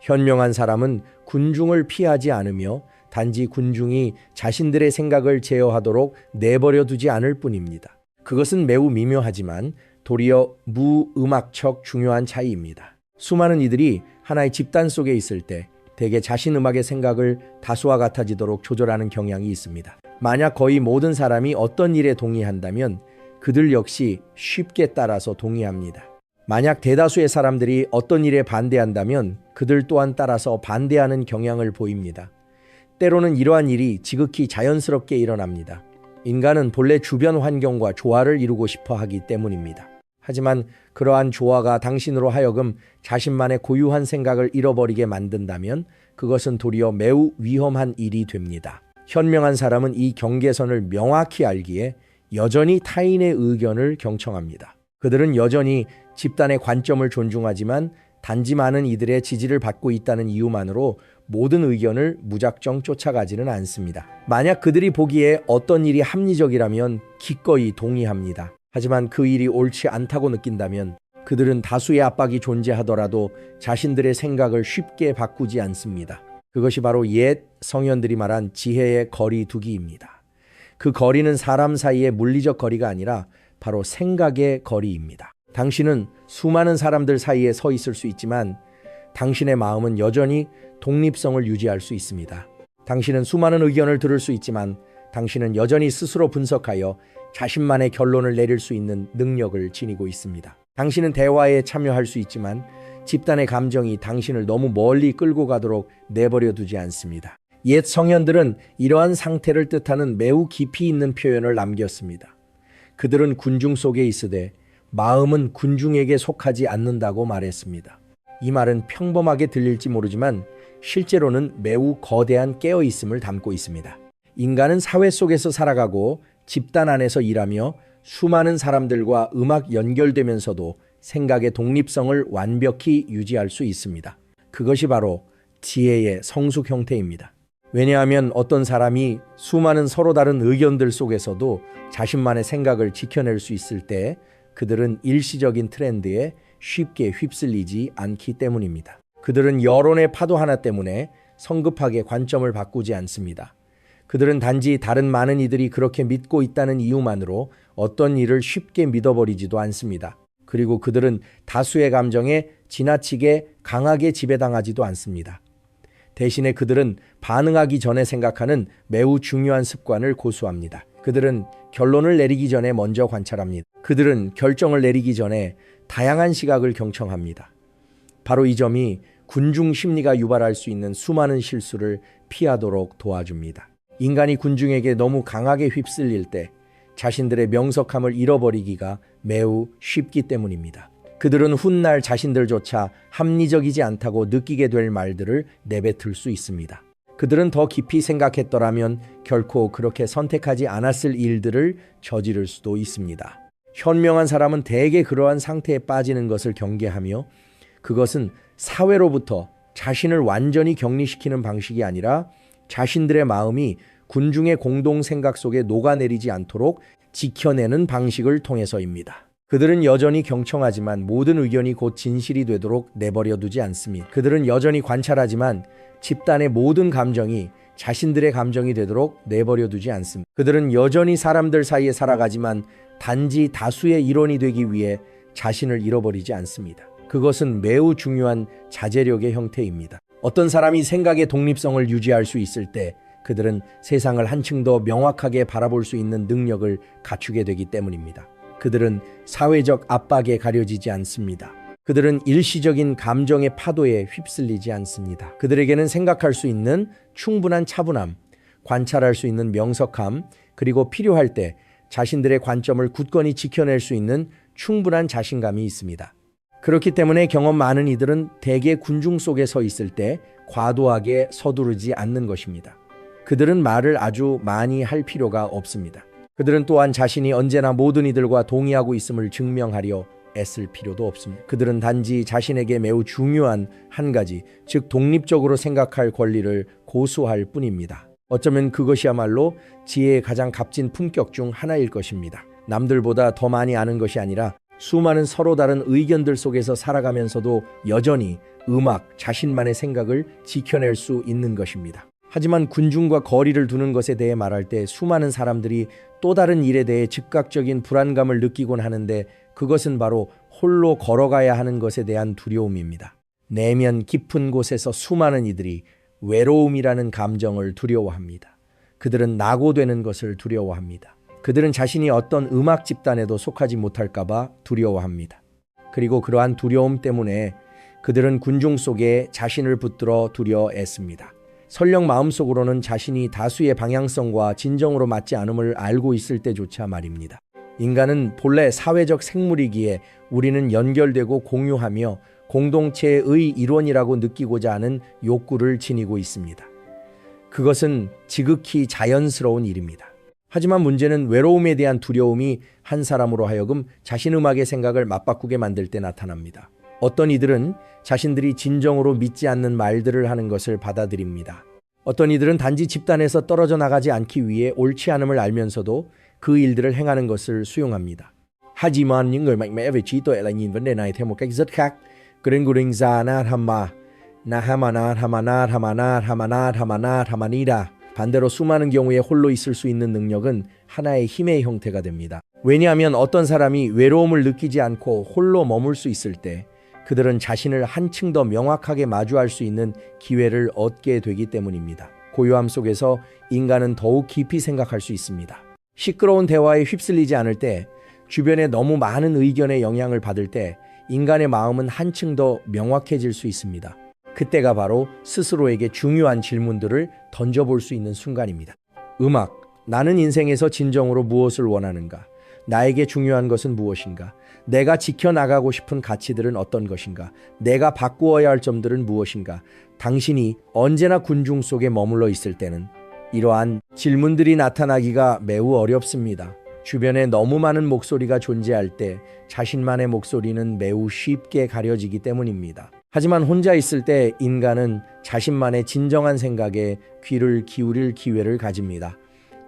현명한 사람은 군중을 피하지 않으며 단지 군중이 자신들의 생각을 제어하도록 내버려 두지 않을 뿐입니다. 그것은 매우 미묘하지만 도리어 무음악적 중요한 차이입니다. 수많은 이들이 하나의 집단 속에 있을 때 대개 자신 음악의 생각을 다수와 같아지도록 조절하는 경향이 있습니다. 만약 거의 모든 사람이 어떤 일에 동의한다면 그들 역시 쉽게 따라서 동의합니다. 만약 대다수의 사람들이 어떤 일에 반대한다면 그들 또한 따라서 반대하는 경향을 보입니다. 때로는 이러한 일이 지극히 자연스럽게 일어납니다. 인간은 본래 주변 환경과 조화를 이루고 싶어 하기 때문입니다. 하지만 그러한 조화가 당신으로 하여금 자신만의 고유한 생각을 잃어버리게 만든다면 그것은 도리어 매우 위험한 일이 됩니다. 현명한 사람은 이 경계선을 명확히 알기에 여전히 타인의 의견을 경청합니다. 그들은 여전히 집단의 관점을 존중하지만 단지 많은 이들의 지지를 받고 있다는 이유만으로 모든 의견을 무작정 쫓아가지는 않습니다. 만약 그들이 보기에 어떤 일이 합리적이라면 기꺼이 동의합니다. 하지만 그 일이 옳지 않다고 느낀다면 그들은 다수의 압박이 존재하더라도 자신들의 생각을 쉽게 바꾸지 않습니다. 그것이 바로 옛 성현들이 말한 지혜의 거리 두기입니다. 그 거리는 사람 사이의 물리적 거리가 아니라 바로 생각의 거리입니다. 당신은 수많은 사람들 사이에 서 있을 수 있지만 당신의 마음은 여전히 독립성을 유지할 수 있습니다. 당신은 수많은 의견을 들을 수 있지만 당신은 여전히 스스로 분석하여 자신만의 결론을 내릴 수 있는 능력을 지니고 있습니다. 당신은 대화에 참여할 수 있지만 집단의 감정이 당신을 너무 멀리 끌고 가도록 내버려 두지 않습니다. 옛 성현들은 이러한 상태를 뜻하는 매우 깊이 있는 표현을 남겼습니다. 그들은 군중 속에 있으되 마음은 군중에게 속하지 않는다고 말했습니다. 이 말은 평범하게 들릴지 모르지만 실제로는 매우 거대한 깨어있음을 담고 있습니다. 인간은 사회 속에서 살아가고 집단 안에서 일하며 수많은 사람들과 음악 연결되면서도 생각의 독립성을 완벽히 유지할 수 있습니다. 그것이 바로 지혜의 성숙 형태입니다. 왜냐하면 어떤 사람이 수많은 서로 다른 의견들 속에서도 자신만의 생각을 지켜낼 수 있을 때 그들은 일시적인 트렌드에 쉽게 휩쓸리지 않기 때문입니다. 그들은 여론의 파도 하나 때문에 성급하게 관점을 바꾸지 않습니다. 그들은 단지 다른 많은 이들이 그렇게 믿고 있다는 이유만으로 어떤 일을 쉽게 믿어버리지도 않습니다. 그리고 그들은 다수의 감정에 지나치게 강하게 지배당하지도 않습니다. 대신에 그들은 반응하기 전에 생각하는 매우 중요한 습관을 고수합니다. 그들은 결론을 내리기 전에 먼저 관찰합니다. 그들은 결정을 내리기 전에 다양한 시각을 경청합니다. 바로 이 점이 군중 심리가 유발할 수 있는 수많은 실수를 피하도록 도와줍니다. 인간이 군중에게 너무 강하게 휩쓸릴 때 자신들의 명석함을 잃어버리기가 매우 쉽기 때문입니다. 그들은 훗날 자신들조차 합리적이지 않다고 느끼게 될 말들을 내뱉을 수 있습니다. 그들은 더 깊이 생각했더라면 결코 그렇게 선택하지 않았을 일들을 저지를 수도 있습니다. 현명한 사람은 대개 그러한 상태에 빠지는 것을 경계하며 그것은 사회로부터 자신을 완전히 격리시키는 방식이 아니라 자신들의 마음이 군중의 공동 생각 속에 녹아내리지 않도록 지켜내는 방식을 통해서입니다. 그들은 여전히 경청하지만 모든 의견이 곧 진실이 되도록 내버려 두지 않습니다. 그들은 여전히 관찰하지만 집단의 모든 감정이 자신들의 감정이 되도록 내버려 두지 않습니다. 그들은 여전히 사람들 사이에 살아가지만 단지 다수의 일원이 되기 위해 자신을 잃어버리지 않습니다. 그것은 매우 중요한 자제력의 형태입니다. 어떤 사람이 생각의 독립성을 유지할 수 있을 때 그들은 세상을 한층 더 명확하게 바라볼 수 있는 능력을 갖추게 되기 때문입니다. 그들은 사회적 압박에 가려지지 않습니다. 그들은 일시적인 감정의 파도에 휩쓸리지 않습니다. 그들에게는 생각할 수 있는 충분한 차분함, 관찰할 수 있는 명석함, 그리고 필요할 때 자신들의 관점을 굳건히 지켜낼 수 있는 충분한 자신감이 있습니다. 그렇기 때문에 경험 많은 이들은 대개 군중 속에 서 있을 때 과도하게 서두르지 않는 것입니다. 그들은 말을 아주 많이 할 필요가 없습니다. 그들은 또한 자신이 언제나 모든 이들과 동의하고 있음을 증명하려 애쓸 필요도 없습니다. 그들은 단지 자신에게 매우 중요한 한 가지, 즉 독립적으로 생각할 권리를 고수할 뿐입니다. 어쩌면 그것이야말로 지혜의 가장 값진 품격 중 하나일 것입니다. 남들보다 더 많이 아는 것이 아니라 수많은 서로 다른 의견들 속에서 살아가면서도 여전히 자신만의 생각을 지켜낼 수 있는 것입니다. 하지만 군중과 거리를 두는 것에 대해 말할 때 수많은 사람들이 또 다른 일에 대해 즉각적인 불안감을 느끼곤 하는데 그것은 바로 홀로 걸어가야 하는 것에 대한 두려움입니다. 내면 깊은 곳에서 수많은 이들이 외로움이라는 감정을 두려워합니다. 그들은 낙오되는 것을 두려워합니다. 그들은 자신이 어떤 음악 집단에도 속하지 못할까봐 두려워합니다. 그리고 그러한 두려움 때문에 그들은 군중 속에 자신을 붙들어 두려 애씁니다. 설령 마음속으로는 자신이 다수의 방향성과 진정으로 맞지 않음을 알고 있을 때조차 말입니다. 인간은 본래 사회적 생물이기에 우리는 연결되고 공유하며 공동체의 일원이라고 느끼고자 하는 욕구를 지니고 있습니다. 그것은 지극히 자연스러운 일입니다. 하지만 문제는 외로움에 대한 두려움이 한 사람으로 하여금 자신 음악의 생각을 맞바꾸게 만들 때 나타납니다. 어떤 이들은 자신들이 진정으로 믿지 않는 말들을 하는 것을 받아들입니다. 어떤 이들은 단지 집단에서 떨어져 나가지 않기 위해 옳지 않음을 알면서도 그 일들을 행하는 것을 수용합니다. Hajiman, những người mạnh mẽ về trí tuệ lại nhìn vấn đề này theo một cách rất khác. Gringurinza Nahamma, Nahamana, Hamana, Hamana, Hamana, Hamana, Hamanida. 반대로 수많은 경우에 홀로 있을 수 있는 능력은 하나의 힘의 형태가 됩니다. 왜냐하면 어떤 사람이 외로움을 느끼지 않고 홀로 머물 수 있을 때 그들은 자신을 한층 더 명확하게 마주할 수 있는 기회를 얻게 되기 때문입니다. 고요함 속에서 인간은 더욱 깊이 생각할 수 있습니다. 시끄러운 대화에 휩쓸리지 않을 때, 주변에 너무 많은 의견의 영향을 받을 때 인간의 마음은 한층 더 명확해질 수 있습니다. 그때가 바로 스스로에게 중요한 질문들을 던져볼 수 있는 순간입니다. 나는 인생에서 진정으로 무엇을 원하는가? 나에게 중요한 것은 무엇인가? 내가 지켜나가고 싶은 가치들은 어떤 것인가? 내가 바꾸어야 할 점들은 무엇인가? 당신이 언제나 군중 속에 머물러 있을 때는 이러한 질문들이 나타나기가 매우 어렵습니다. 주변에 너무 많은 목소리가 존재할 때 자신만의 목소리는 매우 쉽게 가려지기 때문입니다. 하지만 혼자 있을 때 인간은 자신만의 진정한 생각에 귀를 기울일 기회를 가집니다.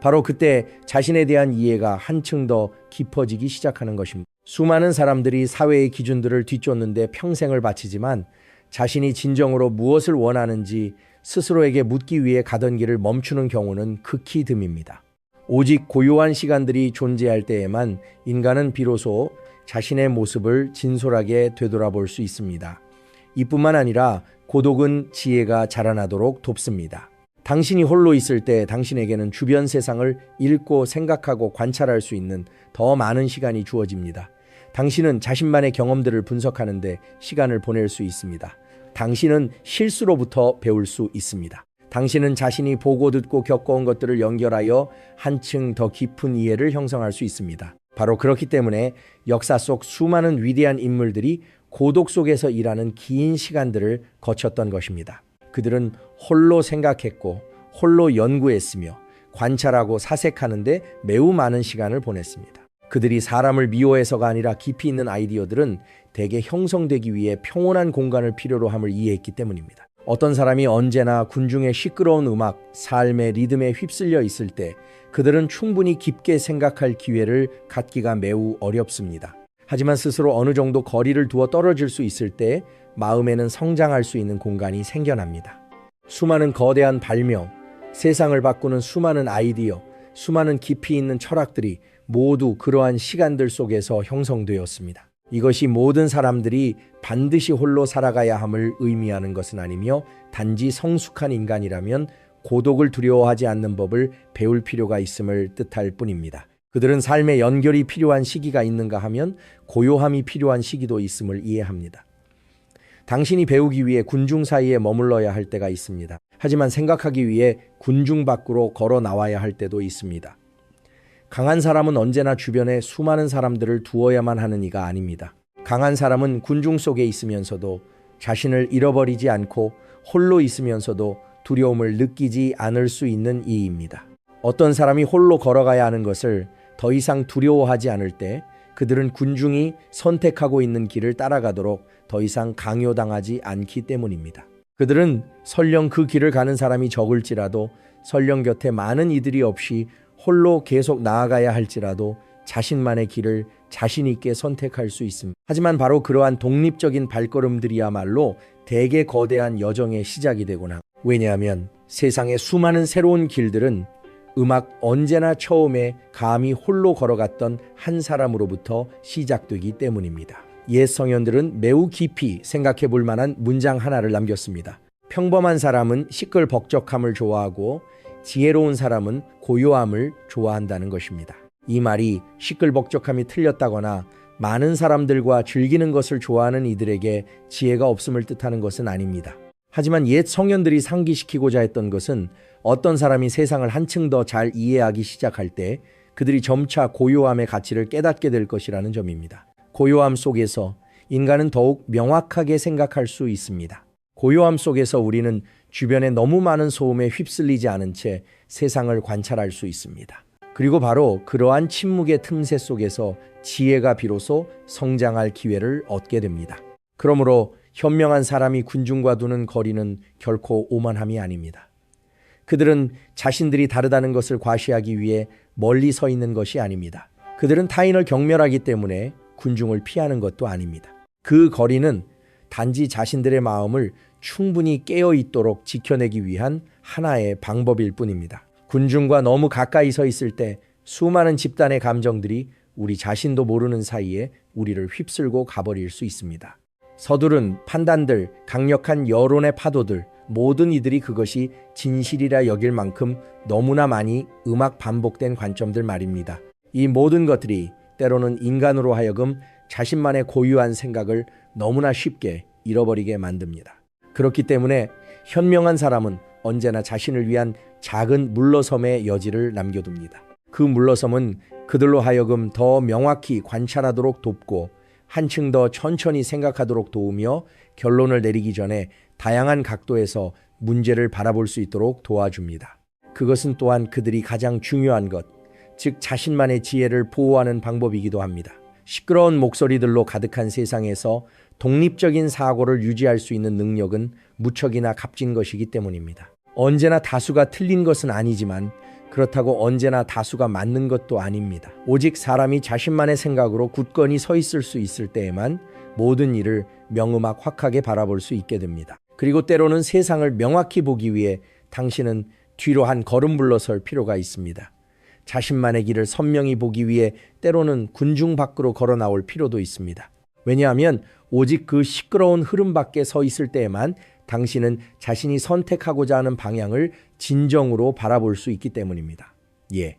바로 그때 자신에 대한 이해가 한층 더 깊어지기 시작하는 것입니다. 수많은 사람들이 사회의 기준들을 뒤쫓는데 평생을 바치지만 자신이 진정으로 무엇을 원하는지 스스로에게 묻기 위해 가던 길을 멈추는 경우는 극히 드뭅니다. 오직 고요한 시간들이 존재할 때에만 인간은 비로소 자신의 모습을 진솔하게 되돌아볼 수 있습니다. 이뿐만 아니라 고독은 지혜가 자라나도록 돕습니다. 당신이 홀로 있을 때 당신에게는 주변 세상을 읽고 생각하고 관찰할 수 있는 더 많은 시간이 주어집니다. 당신은 자신만의 경험들을 분석하는데 시간을 보낼 수 있습니다. 당신은 실수로부터 배울 수 있습니다. 당신은 자신이 보고 듣고 겪어온 것들을 연결하여 한층 더 깊은 이해를 형성할 수 있습니다. 바로 그렇기 때문에 역사 속 수많은 위대한 인물들이 고독 속에서 일하는 긴 시간들을 거쳤던 것입니다. 그들은 홀로 생각했고 홀로 연구했으며 관찰하고 사색하는데 매우 많은 시간을 보냈습니다. 그들이 사람을 미워해서가 아니라 깊이 있는 아이디어들은 대개 형성되기 위해 평온한 공간을 필요로 함을 이해했기 때문입니다. 어떤 사람이 언제나 군중의 시끄러운 음악, 삶의 리듬에 휩쓸려 있을 때 그들은 충분히 깊게 생각할 기회를 갖기가 매우 어렵습니다. 하지만 스스로 어느 정도 거리를 두어 떨어질 수 있을 때 마음에는 성장할 수 있는 공간이 생겨납니다. 수많은 거대한 발명, 세상을 바꾸는 수많은 아이디어, 수많은 깊이 있는 철학들이 모두 그러한 시간들 속에서 형성되었습니다. 이것이 모든 사람들이 반드시 홀로 살아가야 함을 의미하는 것은 아니며 단지 성숙한 인간이라면 고독을 두려워하지 않는 법을 배울 필요가 있음을 뜻할 뿐입니다. 그들은 삶의 연결이 필요한 시기가 있는가 하면 고요함이 필요한 시기도 있음을 이해합니다. 당신이 배우기 위해 군중 사이에 머물러야 할 때가 있습니다. 하지만 생각하기 위해 군중 밖으로 걸어 나와야 할 때도 있습니다. 강한 사람은 언제나 주변에 수많은 사람들을 두어야만 하는 이가 아닙니다. 강한 사람은 군중 속에 있으면서도 자신을 잃어버리지 않고 홀로 있으면서도 두려움을 느끼지 않을 수 있는 이입니다. 어떤 사람이 홀로 걸어가야 하는 것을 더 이상 두려워하지 않을 때 그들은 군중이 선택하고 있는 길을 따라가도록 더 이상 강요당하지 않기 때문입니다. 그들은 설령 그 길을 가는 사람이 적을지라도 설령 곁에 많은 이들이 없이 홀로 계속 나아가야 할지라도 자신만의 길을 자신 있게 선택할 수 있습니다. 하지만 바로 그러한 독립적인 발걸음들이야말로 대개 거대한 여정의 시작이 되곤 합니다. 왜냐하면 세상의 수많은 새로운 길들은 음악 언제나 처음에 감히 홀로 걸어갔던 한 사람으로부터 시작되기 때문입니다. 옛 성현들은 매우 깊이 생각해 볼 만한 문장 하나를 남겼습니다. 평범한 사람은 시끌벅적함을 좋아하고 지혜로운 사람은 고요함을 좋아한다는 것입니다. 이 말이 시끌벅적함이 틀렸다거나 많은 사람들과 즐기는 것을 좋아하는 이들에게 지혜가 없음을 뜻하는 것은 아닙니다. 하지만 옛 성현들이 상기시키고자 했던 것은 어떤 사람이 세상을 한층 더 잘 이해하기 시작할 때 그들이 점차 고요함의 가치를 깨닫게 될 것이라는 점입니다. 고요함 속에서 인간은 더욱 명확하게 생각할 수 있습니다. 고요함 속에서 우리는 주변에 너무 많은 소음에 휩쓸리지 않은 채 세상을 관찰할 수 있습니다. 그리고 바로 그러한 침묵의 틈새 속에서 지혜가 비로소 성장할 기회를 얻게 됩니다. 그러므로 현명한 사람이 군중과 두는 거리는 결코 오만함이 아닙니다. 그들은 자신들이 다르다는 것을 과시하기 위해 멀리 서 있는 것이 아닙니다. 그들은 타인을 경멸하기 때문에 군중을 피하는 것도 아닙니다. 그 거리는 단지 자신들의 마음을 충분히 깨어 있도록 지켜내기 위한 하나의 방법일 뿐입니다. 군중과 너무 가까이 서 있을 때 수많은 집단의 감정들이 우리 자신도 모르는 사이에 우리를 휩쓸고 가버릴 수 있습니다. 서두른 판단들, 강력한 여론의 파도들, 모든 이들이 그것이 진실이라 여길 만큼 너무나 많이 반복된 관점들 말입니다. 이 모든 것들이 때로는 인간으로 하여금 자신만의 고유한 생각을 너무나 쉽게 잃어버리게 만듭니다. 그렇기 때문에 현명한 사람은 언제나 자신을 위한 작은 물러섬의 여지를 남겨둡니다. 그 물러섬은 그들로 하여금 더 명확히 관찰하도록 돕고 한층 더 천천히 생각하도록 도우며 결론을 내리기 전에 다양한 각도에서 문제를 바라볼 수 있도록 도와줍니다. 그것은 또한 그들이 가장 중요한 것, 즉 자신만의 지혜를 보호하는 방법이기도 합니다. 시끄러운 목소리들로 가득한 세상에서 독립적인 사고를 유지할 수 있는 능력은 무척이나 값진 것이기 때문입니다. 언제나 다수가 틀린 것은 아니지만 그렇다고 언제나 다수가 맞는 것도 아닙니다. 오직 사람이 자신만의 생각으로 굳건히 서 있을 수 있을 때에만 모든 일을 명음악확하게 바라볼 수 있게 됩니다. 그리고 때로는 세상을 명확히 보기 위해 당신은 뒤로 한 걸음 물러설 필요가 있습니다. 자신만의 길을 선명히 보기 위해 때로는 군중 밖으로 걸어 나올 필요도 있습니다. 왜냐하면 오직 그 시끄러운 흐름 밖에 서 있을 때에만 당신은 자신이 선택하고자 하는 방향을 진정으로 바라볼 수 있기 때문입니다. 예.